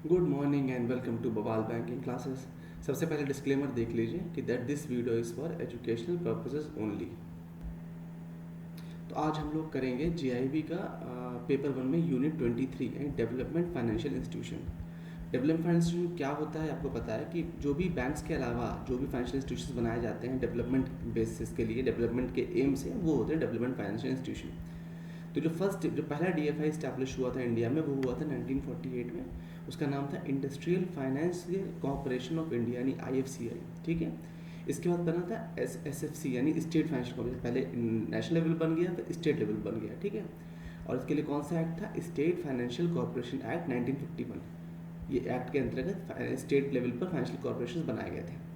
Good morning and welcome to Bawal banking classes. सबसे पहले disclaimer देख लीजिए कि that this video is for educational purposes only. तो आज हम लोग करेंगे जीआईबी का पेपर वन में unit 23 and development financial institution. Development financial institution क्या होता है आपको पता है कि जो भी बैंक्स के अलावा जो भी फाइनेंशियल इंस्टीट्यूशन बनाए जाते हैं डेवलपमेंट बेसिस के लिए, डेवलपमेंट के एम से, वो होते हैं डेवलपमेंट फाइनेंशियल इंस्टीट्यूशन। तो जो पहला डीएफआई स्टैब्लिश हुआ था इंडिया में वो हुआ था 1948 में। उसका नाम था industrial financial corporation of India यानी आईएफसीआई। ठीक है। इसके बाद बना था एसएफसी यानी स्टेट फाइनेंशियल कॉरपोरेशन। पहले नेशनल लेवल बन गया फिर स्टेट लेवल बन गया। ठीक है। और इसके लिए कौन सा एक्ट था? State financial corporation act 1951। ये एक्ट के अंतर्गत स्टेट लेवल पर फाइनेंशियल कॉरपोरेशन बनाए गए थे।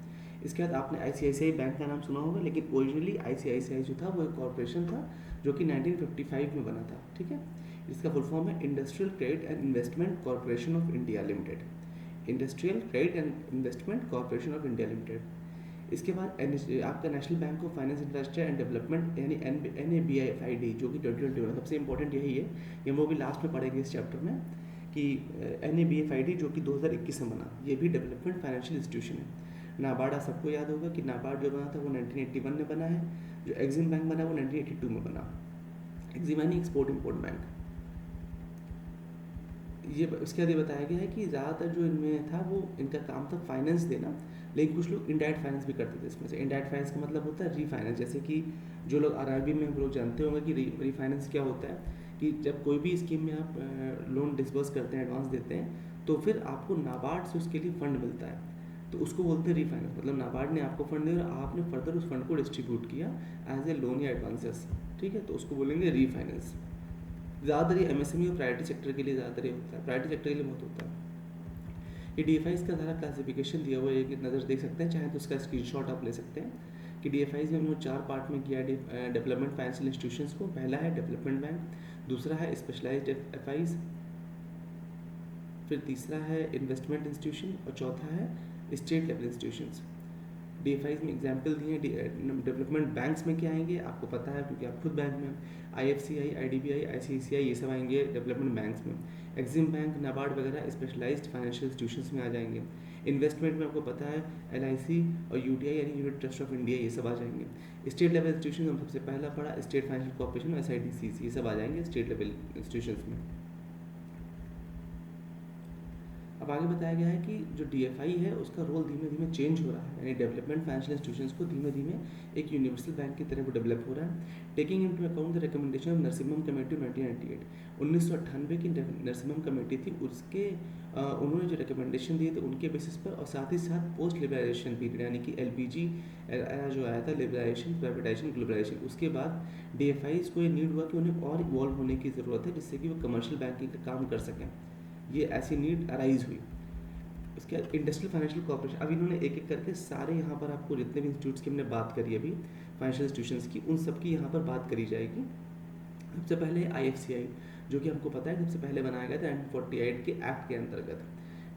इसके बाद आपने आईसीआईसीआई बैंक का नाम सुना होगा, लेकिन ओरिजिनली आईसीआईसीआई जो था वो एक कॉरपोरेशन था जो कि 1955 में बना था। ठीक है। इसका फुल फॉर्म है industrial credit and investment corporation of India limited. Industrial credit and investment corporation of India limited. इसके बाद आपका national bank of finance infrastructure and development यानी NABFID जो कि 2021 सबसे इंपॉर्टेंट यही है। ये वो भी लास्ट में पढ़ेंगे इस चैप्टर में कि NABFID जो कि 2021 में बना, ये भी डेवलपमेंट फाइनेंशियल इंस्टीट्यूशन है। नाबार्ड सबको याद होगा कि नाबार्ड जो बना था वो 1981 में बना है। जो एग्जिम बैंक बना वो 1982 में बना। एग्जिम यानी एक्सपोर्ट इम्पोर्ट बैंक। ये उसके बाद ये बताया गया है कि ज़्यादातर जो इनमें था वो इनका काम था फाइनेंस देना, लेकिन कुछ लोग इनडायरेक्ट फाइनेंस भी करते थे। इसमें से इनडायरेक्ट फाइनेंस का मतलब होता है रीफाइनेंस। जैसे कि जो लोग आरआरबी में हम लोग जानते होंगे कि रीफाइनेंस क्या होता है कि जब कोई भी स्कीम में आप लोन डिसबर्स करते हैं, एडवांस देते हैं, तो फिर आपको नाबार्ड से उसके लिए फंड मिलता है, तो उसको बोलते हैं रीफाइनेंस। मतलब नाबार्ड ने आपको फंड दिया और आपने फर्दर उस फंड को डिस्ट्रीब्यूट किया एज ए लोन या एडवांसेस। ठीक है, तो उसको बोलेंगे रीफाइनेंस। ज़्यादातर ये एमएसएमई और प्राइवेट सेक्टर के लिए ज़्यादातर ये होता है, प्राइवेट सेक्टर के लिए बहुत होता है। ये डीएफआईज का सारा क्लासिफिकेशन दिया हुआ है, एक नज़र देख सकते हैं, चाहे तो उसका स्क्रीनशॉट आप ले सकते हैं कि डीएफआईज में उन्होंने 4 पार्ट में किया है डेवलपमेंट फाइनेंशियल इंस्टीट्यूशंस को। पहला है डेवलपमेंट बैंक, दूसरा है स्पेशलाइज्ड एफआईज, फिर तीसरा है इन्वेस्टमेंट इंस्टीट्यूशन और चौथा है स्टेट लेवल इंस्टीट्यूशंस। डीएफआईज में एग्जाम्पल दिए हैं। डेवलपमेंट बैंक्स में क्या आएंगे आपको पता है क्योंकि आप खुद बैंक में, आईएफसीआई, आईडीबीआई, आईसीआईसीआई, ये सब आएंगे डेवलपमेंट बैंक्स में। एग्जिम बैंक, नाबार्ड वगैरह स्पेशलाइज्ड फाइनेंशियल इंस्टीट्यूशंस में आ जाएंगे। इन्वेस्टमेंट में आपको पता है एलआईसी और यूटीआई यानी यूनिट ट्रस्ट ऑफ इंडिया, ये सब आ जाएंगे। स्टेट लेवल इंस्टीट्यूशन हम सबसे पहला पढ़ा स्टेट फाइनेंशियल कॉर्पोरेशन, एसआईडीसी, ये सब आ जाएंगे स्टेट लेवल इंस्टीट्यूशंस में। अब आगे बताया गया है कि जो डीएफआई है उसका रोल धीमे धीमे चेंज हो रहा है, यानी डेवलपमेंट फाइनेंशियल इंस्टीट्यूशंस को धीमे धीमे एक यूनिवर्सल बैंक की तरह वो डेवलप हो रहा है। Taking into account the recommendation of Narasimham committee 1998, 1998 की नरसिम्हम कमेटी थी, उसके उन्होंने जो रिकमेंडेशन दिए थे उनके बेसिस पर, और साथ ही साथ पोस्ट लिबरलाइजेशन पीरियड यानी कि एलपीजी जो आया था, लिबरलाइजेशन, प्राइवेटाइजेशन, ग्लोबलाइजेशन, उसके बाद डीएफआईज को ये नीड हुआ कि उन्हें और इवॉल्व होने की ज़रूरत है जिससे कि वो कमर्शियल बैंकिंग का काम कर सकें। ये ऐसी नीड अराइज हुई। उसके बाद इंडस्ट्रियल फाइनेंशियल कॉर्पोरेशन, अब इन्होंने एक एक करके सारे यहाँ पर आपको जितने भी इंस्टीट्यूट्स की हमने बात करी अभी फाइनेंशियल इंस्टीट्यूशंस की, उन सब की यहाँ पर बात करी जाएगी। सबसे पहले आईएफसीआई जो कि हमको पता है सबसे पहले बनाया गया था 1948 के एक्ट के अंतर्गत।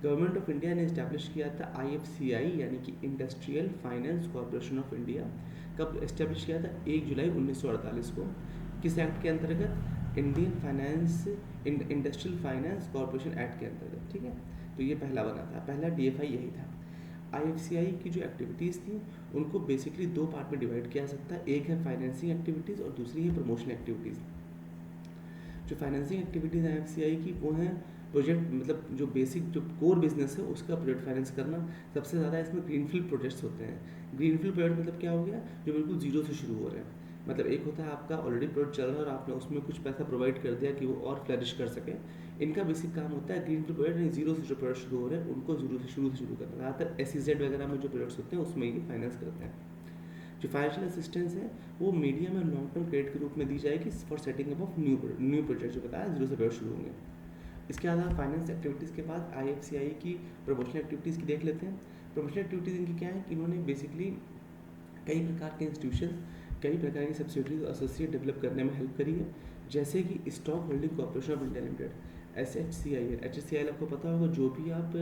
गवर्नमेंट ऑफ इंडिया ने इस्टेब्लिश किया था आईएफसीआई यानी कि industrial finance corporation of India. कब इस्टेब्लिश किया था? 1 जुलाई 1948 को। किस एक्ट के अंतर्गत? Indian finance industrial finance corporation act के अंतर्गत। ठीक है, तो ये पहला बना था, पहला डीएफआई यही था। आईएफसीआई की जो एक्टिविटीज़ थी उनको बेसिकली 2 पार्ट में डिवाइड किया जा सकता है, एक है फाइनेंसिंग एक्टिविटीज़ और दूसरी है प्रमोशन एक्टिविटीज़। जो फाइनेंसिंग एक्टिविटीज़ हैं एफसीआई की वो हैं प्रोजेक्ट, मतलब जो बेसिक जो कोर बिजनेस है उसका प्रोजेक्ट फाइनेंस करना। सबसे ज़्यादा इसमें ग्रीनफील्ड प्रोजेक्ट्स होते हैं। ग्रीनफील्ड प्रोजेक्ट मतलब क्या हो गया? जो बिल्कुल जीरो से शुरू हो रहे हैं। मतलब एक होता है आपका ऑलरेडी प्रोजेक्ट चल रहा है और आपने उसमें कुछ पैसा प्रोवाइड कर दिया कि वो और फ्लरिश कर सके। इनका बेसिक काम होता है ग्रीनफील्ड प्रोजेक्ट नहीं, जीरो से जो प्रोजेक्ट शुरू हो रहे हैं उनको शुरू से शुरू करना। ज़्यादातर SEZ वगैरह में जो प्रोजेक्ट्स होते हैं उसमें ये फाइनेंस करते हैं। जो फाइनेंशियल असिस्टेंस है वो मीडियम और लॉन्ग टर्म क्रेडिट के रूप में दी जाएगी for setting up of new project, जो बताया जीरो से प्रोजेक्ट शुरू होंगे। इसके अलावा फाइनेंस एक्टिविटीज़ के बाद आईएफसीआई की प्रमोशनल एक्टिविटीज़ की देख लेते हैं। प्रमोशनल एक्टिविटीज़ इनकी क्या है कि इन्होंने बेसिकली कई प्रकार के इंस्टीट्यूशन, कई प्रकार की सब्सिडरीज और एसोसिएट डेवलप करने में हेल्प करी है। जैसे कि stock holding corporation of India limited, SHCI है। HCI आपको पता होगा, जो भी आप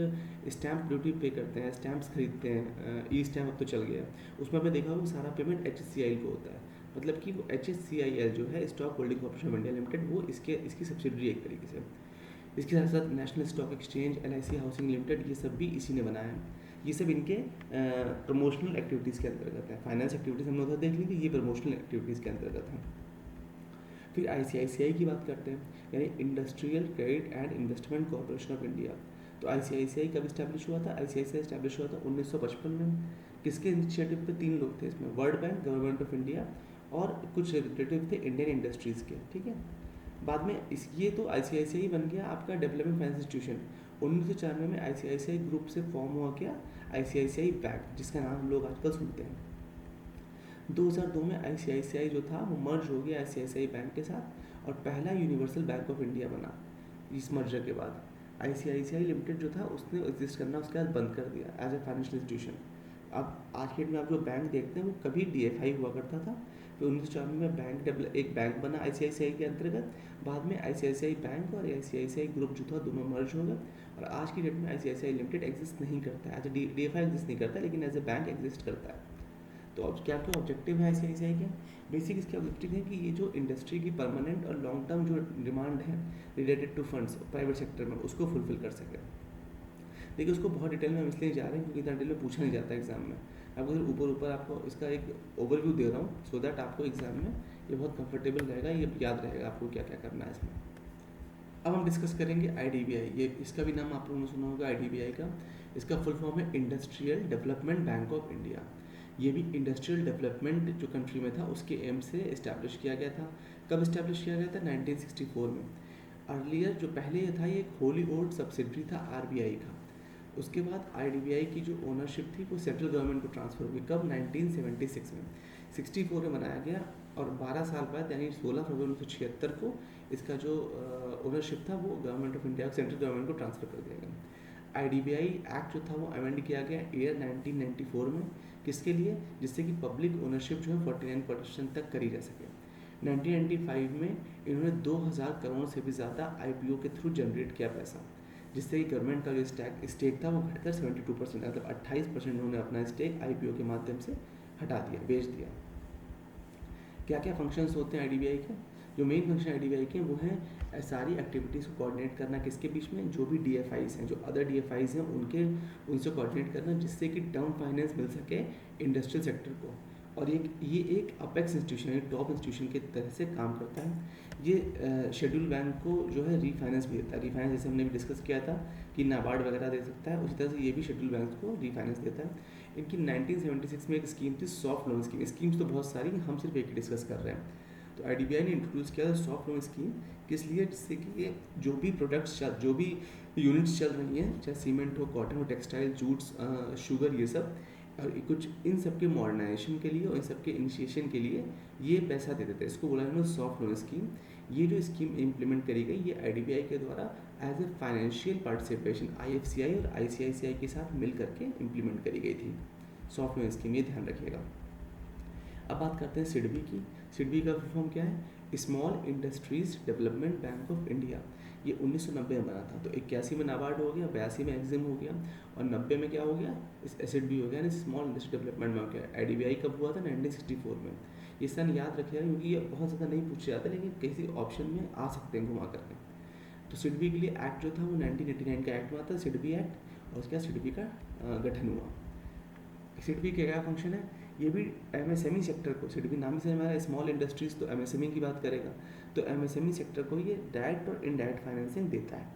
स्टैंप ड्यूटी पे करते हैं, स्टैंप्स खरीदते हैं, ई स्टैम्प अब तो चल गया, उसमें आपने देखा होगा सारा पेमेंट HCI को होता है। मतलब कि वो HCIL जो है stock holding corporation of India limited, वो इसकी सब्सिडरी एक तरीके से। इसके साथ साथ national stock exchange, LIC housing limited, ये सब भी इसी ने बनाया है। ये सब इनके प्रमोशनल एक्टिविटीज़ के अंतर्गत है। फाइनेंस एक्टिविटीज़ हमने उधर देख ली थी, ये प्रमोशनल एक्टिविटीज़ के अंतर्गत है। फिर ICICI की बात करते हैं, यानी industrial credit and investment corporation of India. तो ICICI कब इस्टेब्लिश हुआ था? ICICI इस्टेब्लिश हुआ था 1955 में। किसके इनिशिएटिव पे? 3 लोग थे इसमें, world bank, government of India और कुछ रिप्रेजेंटेटिव थे इंडियन इंडस्ट्रीज़ के, ठीक है। बाद में ये तो ICICI बन गया आपका डेवलपमेंट फाइनेंस इंस्टीट्यूशन। 1994 में ICICI ग्रुप से फॉर्म हुआ क्या? ICICI बैंक, जिसका नाम हम लोग आजकल सुनते हैं। 2002 में ICICI जो था वो मर्ज हो गया ICICI बैंक के साथ और पहला यूनिवर्सल बैंक ऑफ इंडिया बना। इस मर्जर के बाद ICICI लिमिटेड जो था उसने एग्जिस्ट करना उसके बाद बंद कर दिया एज ए फाइनेंशियल इंस्टीट्यूशन। अब आज के डेट में आप जो बैंक देखते हैं वो कभी DFI हुआ करता था। फिर 1994 में एक बैंक बना ICICI के अंतर्गत। बाद में ICICI बैंक और ICICI ग्रुप जो था दोनों मर्ज हो गए और आज की डेट में ICICI लिमिटेड एग्जिस्ट नहीं करता है, एज ए DFI एग्जिस्ट नहीं करता लेकिन एज ए बैंक एग्जिस्ट करता है। तो अब क्या क्या ऑब्जेक्टिव है ICICI के? बेसिक इसके ऑब्जेक्टिव है कि ये जो इंडस्ट्री की परमानेंट और लॉन्ग टर्म जो डिमांड है related to funds private sector में, उसको फुलफिल कर सके। देखिए उसको बहुत डिटेल में हम इसलिए जा रहे हैं क्योंकि इतना डिटेल में पूछा नहीं जाता एग्जाम में। आपको ऊपर ऊपर आपको इसका एक ओवरव्यू दे रहा हूँ सो दैट आपको एग्जाम में ये बहुत कंफर्टेबल रहेगा, ये याद रहेगा आपको क्या क्या करना है इसमें। अब हम डिस्कस करेंगे IDBI। ये इसका भी नाम आप लोगों ने सुना होगा IDBI का। इसका फुल फॉर्म है industrial development bank of India. ये भी इंडस्ट्रियल डेवलपमेंट जो कंट्री में था उसके एम से इस्टेब्लिश किया गया था। कब इस्टेब्लिश किया गया था? 1964 में। अर्लियर जो पहले ये था ये एक होली ओल्ड सब्सिडरी था RBI का। उसके बाद IDBI की जो ओनरशिप थी वो सेंट्रल गवर्नमेंट को ट्रांसफ़र हुई। कब? 1976 में। 64 में बनाया गया और 12 साल बाद यानी 16 फरवरी 1976 को इसका जो ओनरशिप था वो government of India central government को ट्रांसफ़र कर दिया गया। IDBI एक्ट जो था वो अमेंड किया गया ईयर 1994 में। किसके लिए? जिससे कि पब्लिक ओनरशिप जो है 49% तक करी जा सके। 1995 में इन्होंने 2000 करोड़ से भी ज़्यादा IPO के थ्रू जनरेट किया पैसा, जिससे कि गवर्नमेंट का जो स्टेक था वो घटकर 72%, मतलब 28% उन्होंने अपना स्टेक IPO के माध्यम से हटा दिया, बेच दिया। क्या क्या फंक्शंस होते हैं IDBI के? जो मेन फंक्शन IDBI के वो हैं सारी एक्टिविटीज़ को कोऑर्डिनेट करना। किसके बीच में? जो भी DFIs हैं, जो अदर DFIs हैं उनसे कोऑर्डिनेट करना, जिससे कि टर्म फाइनेंस मिल सके इंडस्ट्रियल सेक्टर को। और ये एक अपेक्स इंस्टीट्यूशन है, टॉप इंस्टीट्यूशन की तरह से काम करता है। ये शेड्यूल बैंक को जो है रीफाइनेंस भी देता है। रीफाइनेंस जैसे हमने भी डिस्कस किया था कि नाबार्ड वगैरह दे सकता है, उसी तरह से ये भी शेड्यूल बैंक को रीफाइनेंस देता है। इनकी 1976 में एक स्कीम थी सॉफ्ट लोन स्कीम। स्कीम्स तो बहुत सारी, हम सिर्फ एक ही डिस्कस कर रहे हैं। तो IDBI ने इंट्रोड्यूस किया था सॉफ्ट लोन स्कीम। किस लिए? जिससे कि ये जो भी प्रोडक्ट्स जो भी यूनिट्स चल रही हैं, चाहे सीमेंट हो, कॉटन हो, टेक्सटाइल, जूट्स, शुगर, ये सब, और कुछ इन सब के मॉडर्नाइजेशन के लिए और इन सब के इनिशिएशन के लिए ये पैसा दे देते हैं। इसको बोला है सॉफ्ट लोन स्कीम। ये जो स्कीम इम्प्लीमेंट करी गई ये IDBI के द्वारा as a financial participation IFCI और ICICI के साथ मिल करके इम्प्लीमेंट करी गई थी सॉफ्ट लोन स्कीम, ये ध्यान रखिएगा। अब बात करते हैं SIDBI की। SIDBI का फुल फॉर्म क्या है? Small industries development bank of India. ये 1990 में बना था। तो 81 में नाबार्ड हो गया, 82 में एक्जिम हो गया और 90 में क्या हो गया? इस SIDBI हो गया, यानी स्मॉल इंडस्ट्री डेवलपमेंट बैंक हो गया। IDBI कब हुआ था? 1964 में। ये सन याद रखिएगा क्योंकि ये बहुत ज़्यादा नहीं पूछे जाता लेकिन किसी ऑप्शन में आ सकते हैं घुमा करके। तो SIDBI के लिए एक्ट जो था वो 1989 का एक्ट हुआ था, SIDBI एक्ट, और उसके बाद SIDBI का गठन हुआ। SIDBI का क्या फंक्शन है? ये भी MSME सेक्टर को, SIDBI नाम से हमारा स्मॉल इंडस्ट्रीज तो MSME की बात करेगा, तो MSME सेक्टर को ये डायरेक्ट और इनडायरेक्ट फाइनेंसिंग देता है।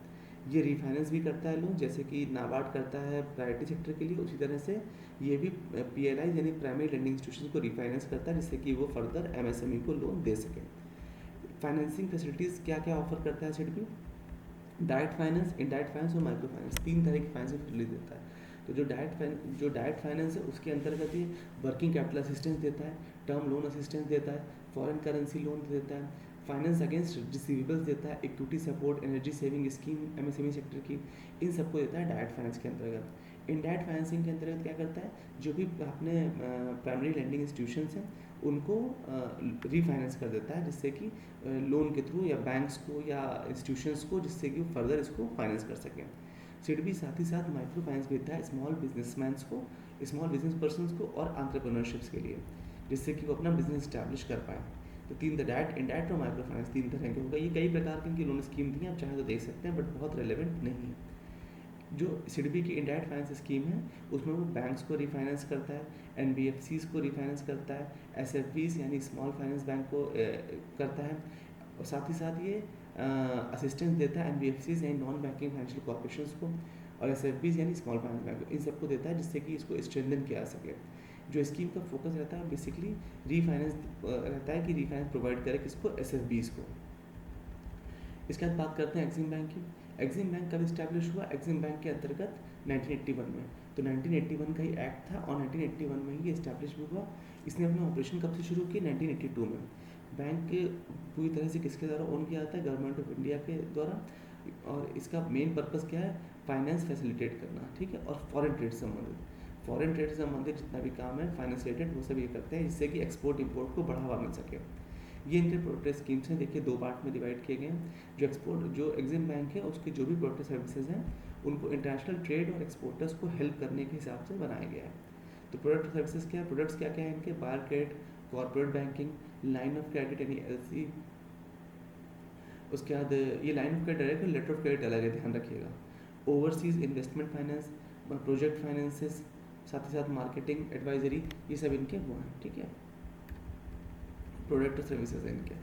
ये रीफाइनेंस भी करता है लोन, जैसे कि नाबार्ड करता है प्रायोरिटी सेक्टर के लिए, उसी तरह से ये भी PLI यानी प्राइमरी लेंडिंग इंस्टीट्यूशन को रीफाइनेंस करता है, जिससे कि वो फर्दर MSME को लोन दे सके। फाइनेंसिंग फैसिलिटीज़ क्या क्या ऑफर करता है SIDBI? Direct finance, indirect finance और माइक्रो फाइनेंस, 3 तरह की फाइनेंसिंग फैसिलिटी देता है। तो जो डायरेक्ट फाइनेंस है उसके अंतर्गत ये वर्किंग कैपिटल असिस्टेंस देता है, टर्म लोन असिस्टेंस देता है, फॉरेन करेंसी लोन देता है, फाइनेंस अगेंस्ट रिसीवेबल्स देता है, equity support, energy saving scheme MSME sector की, इन सबको देता है डायरेक्ट फाइनेंस के अंतर्गत। इनडायरेक्ट फाइनेंसिंग के अंतर्गत क्या करता है? जो भी अपने प्राइमरी लैंडिंग इंस्टीट्यूशंस हैं उनको रीफाइनेंस कर देता है, जिससे कि लोन के थ्रू या बैंक्स को या इंस्टीट्यूशंस को, जिससे कि फर्दर इसको फाइनेंस कर सकें। SIDBI साथ ही साथ माइक्रो फाइनेंस भी देता है स्मॉल बिजनेसमैन्स को, स्मॉल बिजनेस पर्सनस को और एंटरप्रेन्योरशिप्स के लिए, जिससे कि वो अपना बिजनेस इस्टेब्लिश कर पाए। तो तीन डैट इंडैट और माइक्रो फाइनेंस तीन तरह के होगा। ये कई प्रकार की इनकी लोन स्कीम थी, आप चाहें तो देख सकते हैं, बट बहुत रेलेवेंट नहीं है। जो सिडबी की इंडैट फाइनेंस स्कीम है उसमें वो बैंक्स को रिफाइनेंस करता है, एनबीएफसीज को रिफाइनेंस करता है, एसएफबीज यानी स्मॉल फाइनेंस बैंक को करता है, और साथ ही साथ ये असिस्टेंस देता है एनबीएफसीज यानी नॉन बैंकिंग फाइनेंशियल कॉर्पोरेशंस को, और एसएफबीज यानी स्मॉल फाइनेंस बैंक को, इन सबको देता है जिससे कि इसको स्ट्रेंथन किया जा सके। जो स्कीम का फोकस रहता है बेसिकली रीफाइनेंस रहता है कि रीफाइनेंस प्रोवाइड करे किसको, एसएफबीज को। इसके बाद बात करते हैं एक्सिम बैंक की। एक्सिम बैंक कब इस्टेब्लिश हुआ, एक्सिम बैंक के अंतर्गत 1981 में। तो 1981 का ही एक्ट था और 1981 में ही ये इस्टेब्लिश भी हुआ। इसने अपना ऑपरेशन कब से शुरू किया, 1982 में। बैंक पूरी तरह से किसके द्वारा ओन किया जाता है, गवर्नमेंट ऑफ इंडिया के द्वारा, और इसका मेन पर्पस क्या है, फाइनेंस फैसिलिटेट करना, ठीक है, और फॉरेन ट्रेड से संबंधित, फॉरेन ट्रेड से संबंधित जितना भी काम है फाइनेंस रिलेटेड वो सब ये करते हैं, जिससे कि एक्सपोर्ट इंपोर्ट को बढ़ावा मिल सके। ये इनके प्रोडक्ट स्कीम्स हैं, देखिए दो पार्ट में डिवाइड किए गए हैं। जो एक्सिम बैंक है उसके जो भी प्रोडक्ट सर्विसेज हैं उनको इंटरनेशनल ट्रेड और एक्सपोर्टर्स को हेल्प करने के हिसाब से बनाया गया है। तो प्रोडक्ट सर्विसेज क्या है, प्रोडक्ट्स क्या क्या है इनके, buyer credit, corporate banking, line of credit यानी एलसी, उसके बाद ये लाइन ऑफ क्रेडिट अलग है, लेटर ऑफ क्रेडिट अलग है, ध्यान रखिएगा, overseas investment finance, project finances, साथ ही साथ मार्केटिंग एडवाइजरी, ये सब इनके वो हैं, ठीक है, प्रोडक्ट सर्विसेज हैं इनके।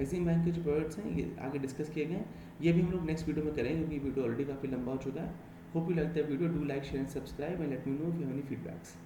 एक्सिम बैंक के जो प्रोडक्ट्स हैं ये आगे डिस्कस किए गए हैं, ये भी हम लोग नेक्स्ट वीडियो में करेंगे क्योंकि वीडियो ऑलरेडी काफ़ी लंबा हो चुका है। Hope you like the video, do like share and subscribe and let me know if you have any feedbacks.